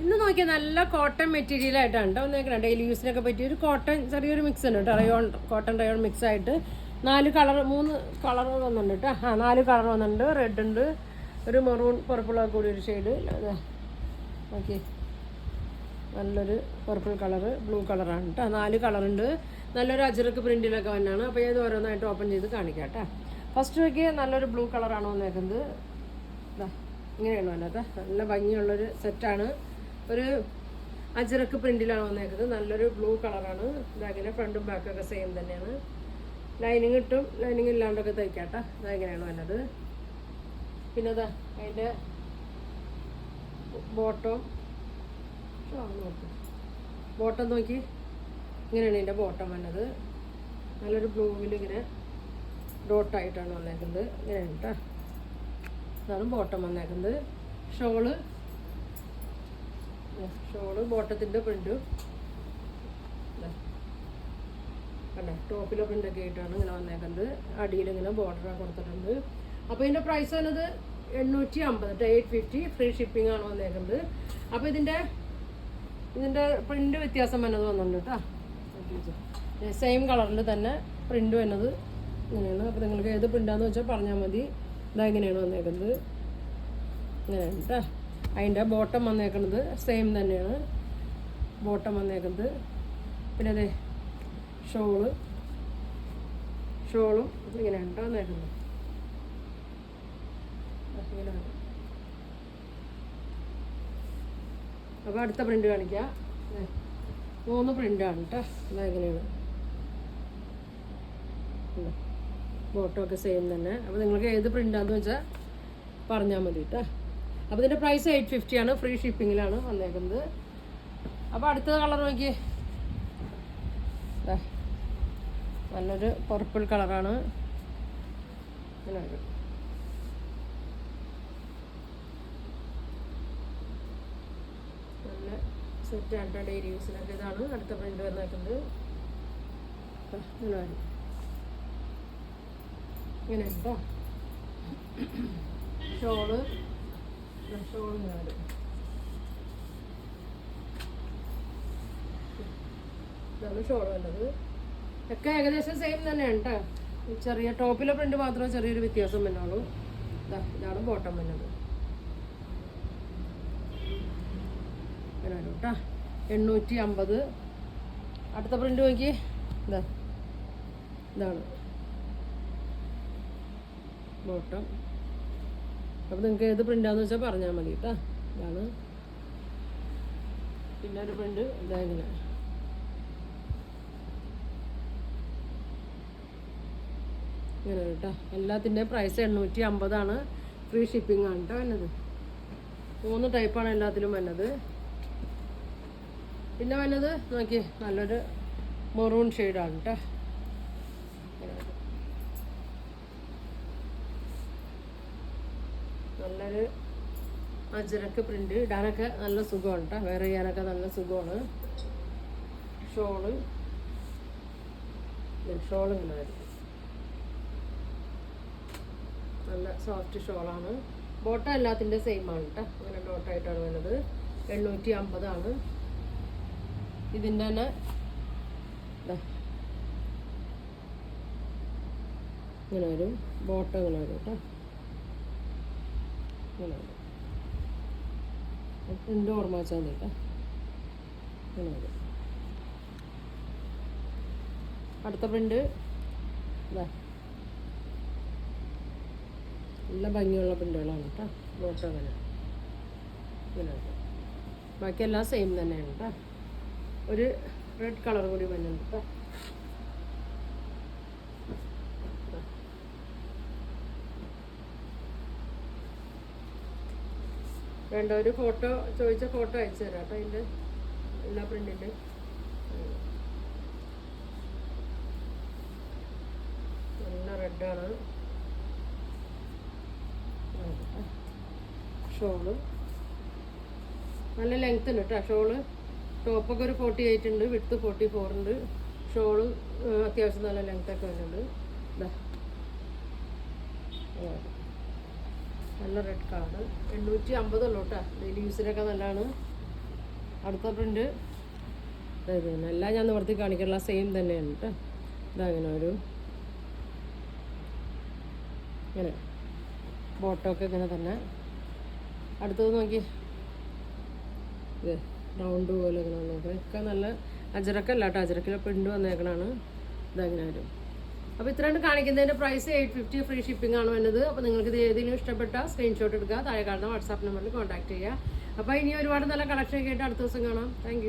ഇന്ന് നോക്കിയാൽ നല്ല കോട്ടൺ മെറ്റീരിയൽ ആയിട്ടാണ് കേട്ടോ വന്നേക്കണം. ഡെയിലി യൂസിനൊക്കെ പറ്റിയ ഒരു കോട്ടൺ ചെറിയൊരു മിക്സ് ഉണ്ട് കേട്ടോ. കോട്ടൺ റയോൺ മിക്സ് ആയിട്ട് 3 കളർ വന്നിട്ടുണ്ട് കേട്ടോ. 4 കളർ വന്നിട്ടുണ്ട്. റെഡ് ഉണ്ട്, ഒരു മെറൂൺ പർപ്പിളൊക്കെ കൂടി ഒരു ഷെയ്ഡ്. ഓക്കെ, നല്ലൊരു പർപ്പിൾ കളറ്, ബ്ലൂ കളറാണ് കേട്ടോ. 4 കളറുണ്ട്. നല്ലൊരു അജറക്ക് പ്രിൻറ്റിലൊക്കെ വന്നാണ്. അപ്പോൾ ഇത് ഓരോന്നായിട്ട് ഓപ്പൺ ചെയ്ത് കാണിക്കാം കേട്ടോ. ഫസ്റ്റ് നോക്കി നല്ലൊരു ബ്ലൂ കളറാണ് വന്നേക്കുന്നത്. ഇങ്ങനെയാണ് വന്നത്. നല്ല ഭംഗിയുള്ളൊരു സെറ്റാണ്. ഒരു അജറക്ക് പ്രിൻറ്റിലാണ് വന്നേക്കുന്നത്. നല്ലൊരു ബ്ലൂ കളറാണ്. ഇതങ്ങനെ ഫ്രണ്ടും ബാക്കൊക്കെ സെയിം തന്നെയാണ്. ലൈനിങ് ഇട്ടും ലൈനിങ് ഇല്ലാണ്ടൊക്കെ തയ്ക്കാം കേട്ടോ. ഇതെങ്ങനെയാണ് വന്നത്. പിന്നെ അതിൻ്റെ ബോട്ടം നോക്കി, ഇങ്ങനെയാണ് ഇതിൻ്റെ ബോട്ടം വന്നത്. നല്ലൊരു ബ്ലൂവിൽ ഇങ്ങനെ ഡോട്ടായിട്ടാണ് വന്നേക്കുന്നത്. ഇങ്ങനെയാണ് കേട്ടോ. ഇതാണ് ബോട്ടം വന്നേക്കുന്നത്. ഷോള് ബോട്ടത്തിൻ്റെ പ്രിൻറ്റും കണ്ടോ, ടോപ്പിലെ പ്രിൻ്റൊക്കെ ആയിട്ടാണ് ഇങ്ങനെ വന്നേക്കുന്നത്. അടിയിൽ ഇങ്ങനെ ബോർഡർ കൊടുത്തിട്ടുണ്ട്. അപ്പോൾ ഇതിൻ്റെ പ്രൈസ് വന്നത് 850, 850 ഫ്രീ ഷിപ്പിംഗ് ആണ് വന്നേക്കുന്നത്. അപ്പോൾ ഇതിൻ്റെ പ്രിൻ്റ് വ്യത്യാസം വന്നത് വന്നിട്ടുണ്ട് കേട്ടോ. സെയിം കളറിൽ തന്നെ പ്രിൻ്റ് വന്നത് ഇങ്ങനെയാണ്. അപ്പോൾ നിങ്ങൾക്ക് ഏത് പ്രിൻ്റാന്ന് വെച്ചാൽ പറഞ്ഞാൽ മതി. ഇങ്ങനെയാണ് വന്നേക്കുന്നത്. ഇങ്ങനെയാണ് കേട്ടോ. അതിൻ്റെ ബോട്ടം വന്നേക്കുന്നത് സെയിം തന്നെയാണ് ബോട്ടം വന്നേക്കുന്നത്. പിന്നെ അതെ ഷോളും ഇങ്ങനെയാണ് കേട്ടോ വന്നേക്കുന്നത്. ഇങ്ങനെയാണ്. അപ്പോൾ അടുത്ത പ്രിൻ്റ് കാണിക്കാം. 3 പ്രിൻ്റാണ് കേട്ടോ. ഇതെങ്ങനെയാണ് ബോട്ടമൊക്കെ സെയിം തന്നെ. അപ്പോൾ നിങ്ങൾക്ക് ഏത് പ്രിൻ്റാന്ന് വെച്ചാൽ പറഞ്ഞാൽ മതി കേട്ടോ. അപ്പോൾ ഇതിൻ്റെ പ്രൈസ് 850 ആണ്. ഫ്രീ ഷിപ്പിങ്ങിലാണ് വന്നേക്കുന്നത്. അപ്പോൾ അടുത്ത കളർ നോക്കിയേ, നല്ലൊരു പർപ്പിൾ കളറാണ്. നല്ല സെറ്റായിട്ട് ഡെയിലി യൂസിനൊക്കെ ഇതാണ് അടുത്ത പ്രിൻ്റ് വന്നേക്കുന്നത്. ഇങ്ങനെ കേട്ടോ. ഷോള് ഇതാണ് ഷോള് വന്നത്. ഒക്കെ ഏകദേശം സെയിം തന്നെയാണ് കേട്ടോ. ചെറിയ ടോപ്പിലെ പ്രിന്റ് മാത്രമേ ചെറിയൊരു വ്യത്യാസം വന്നുള്ളൂ. ഇതാണ് ബോട്ടം വന്നത്. അങ്ങനെ വരും കേട്ടോ. 850. അടുത്ത പ്രിന്റ് നോക്കി, ഇതാണ് ബോട്ടം. അപ്പോൾ നിങ്ങൾക്ക് ഏത് പ്രിൻ്റാന്ന് വെച്ചാൽ പറഞ്ഞാൽ മതി കേട്ടോ. ഇതാണ് പിന്നെ ഒരു പ്രിൻ്റ് ഇങ്ങനെ ഇങ്ങനെ കേട്ടോ. എല്ലാത്തിൻ്റെയും പ്രൈസ് 850 ആണ്. ഫ്രീ ഷിപ്പിംഗ് ആണ് കേട്ടോ വന്നത്. 3 ടൈപ്പാണ് എല്ലാത്തിലും വന്നത്. പിന്നെ വന്നത് നോക്കി നല്ലൊരു മെറൂൺ ഷെയ്ഡാണ് കേട്ടോ. നല്ലൊരു അജരക്ക് പ്രിൻ്റ് ഇടാനൊക്കെ നല്ല സുഖമാണ് കേട്ടോ. വെയർ ചെയ്യാനൊക്കെ നല്ല സുഖമാണ്. ഷോള് ഇങ്ങനെ ആയിരിക്കും. നല്ല സോഫ്റ്റ് ഷോളാണ്. ബോട്ടം എല്ലാത്തിൻ്റെ സെയിം ആണ് കേട്ടോ. അങ്ങനെ ഡോട്ടായിട്ടാണ് വരുന്നത്. 850 ആണ്. ഇതിൻ്റെ തന്നെ ഇങ്ങനെ വരും. ബോട്ടം ഇങ്ങനെ വരും കേട്ടോ. ഇങ്ങനെ വരും. പ്രിൻ്റ് ഓർമ്മ വെച്ചാൽ മതി കേട്ടോ. ഇങ്ങനെ വരും. അടുത്ത പ്രിൻ്റ് നല്ല ഭംഗിയുള്ള പ്രിൻ്റുകളാണ് കേട്ടോ. ബോട്ടം അങ്ങനെ ഇങ്ങനെ വരും. ബാക്കിയെല്ലാം സെയിം തന്നെയാണ് കേട്ടോ. ഒരു റെഡ് കളർ കൂടി വരുന്നുണ്ട് കേട്ടോ. വേണ്ട ഒരു ഫോട്ടോ ചോദിച്ച ഫോട്ടോ അയച്ചു തരാം കേട്ടോ. അതിൻ്റെ എല്ലാ പ്രിൻറ്റിൻ്റെ നല്ല റെഡാണ്. ഷോള് നല്ല ലെങ്ത് ഉണ്ട് കേട്ടോ. ഷോള് ടോപ്പൊക്കെ ഒരു 48 ഉണ്ട്, വിഡ്ത്ത് 44 ഉണ്ട്. ഷോള് അത്യാവശ്യം നല്ല ലെങ്ത്തൊക്കെ വരുന്നുണ്ട്. നല്ല റെഡ് കളർ. 850 ഉള്ളൂ കേട്ടോ. ഡെയിലി യൂസിനൊക്കെ നല്ലതാണ്. അടുത്ത പ്രിൻ്റ് ഇത് തന്നെ. എല്ലാം ഞാൻ നിവർത്തി കാണിക്കാനുള്ള സെയിം തന്നെയാണ് കേട്ടോ. ഇതങ്ങനെ ഒരു ഇങ്ങനെ ബോട്ടമൊക്കെ ഇങ്ങനെ തന്നെ. അടുത്തത് നോക്കി, ഇത് റൗണ്ട് പോലെ ഇങ്ങനെ വന്നേക്കണം. ഒക്കെ നല്ല അജറക്കല്ല കേട്ടോ, അജറക്കിലെ പ്രിൻ്റ് വന്നേക്കണാണ്. ഇതങ്ങനെ വരും. അപ്പോൾ ഇത്രയാണ് കാണിക്കുന്നതിൻ്റെ പ്രൈസ് 850 ഫ്രീ ഷിപ്പിംഗ് ആണ് വരുന്നത്. അപ്പോൾ നിങ്ങൾക്ക് ഇത് ഏതെങ്കിലും ഇഷ്ടപ്പെട്ട സ്ക്രീൻഷോട്ട് എടുക്കുക, താഴെ കാണുന്ന വാട്സാപ്പ് നമ്പറിൽ കോൺടാക്ട് ചെയ്യുക. അപ്പോൾ ഇനി ഒരുപാട് നല്ല കളക്ഷൻ ഒക്കെ ആയിട്ട് അടുത്ത ദിവസം കാണാം. താങ്ക്